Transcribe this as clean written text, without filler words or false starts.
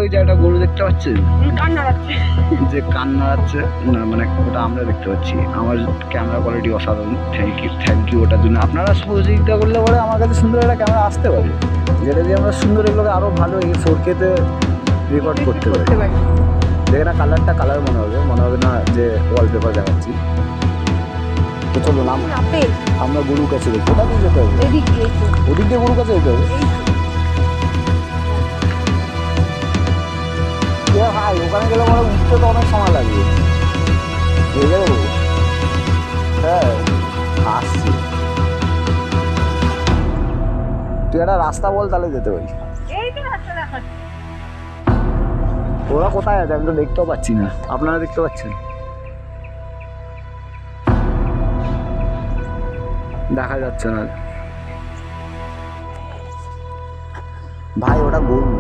ওই যে একটা গরু দেখতে পাচ্ছেন কান নাড়াচ্ছে, যে কান নাড়াচ্ছে না, মানে ওটা আমরা দেখতে পাচ্ছি। আমার ক্যামেরা কোয়ালিটি অসাধারণ, থ্যাংক ইউ ওটার জন্য। আপনারা সহযোগিতা করলে পরে আমার কাছে সুন্দর একটা ক্যামেরা আসতে পারে, যেটা দিয়ে আমরা সুন্দর এগুলোকে আরও ভালো 4K-তে রেকর্ড করতে পারি। দেখে না কালারটা কালার মনে হবে না যে ওয়ালপেপার দেখাচ্ছি। তো চলুন আমরা গরুর কাছে দেখি। কোথা দিয়ে যেতে হবে? ওদিক দিয়ে গরুর কাছে যেতে হবে। ভাই ওখানে গেলে পরে উঠতে তো অনেক সময় লাগবে। হয়ে যাবো? হ্যাঁ আসছি। তুই একটা রাস্তা বল, তাহলে যেতে পারি। ওরা কোথায় আছে আমি তো দেখতেও পাচ্ছি না। আপনারা দেখতে পাচ্ছেন? দেখা যাচ্ছে না ভাই, ওটা গরু।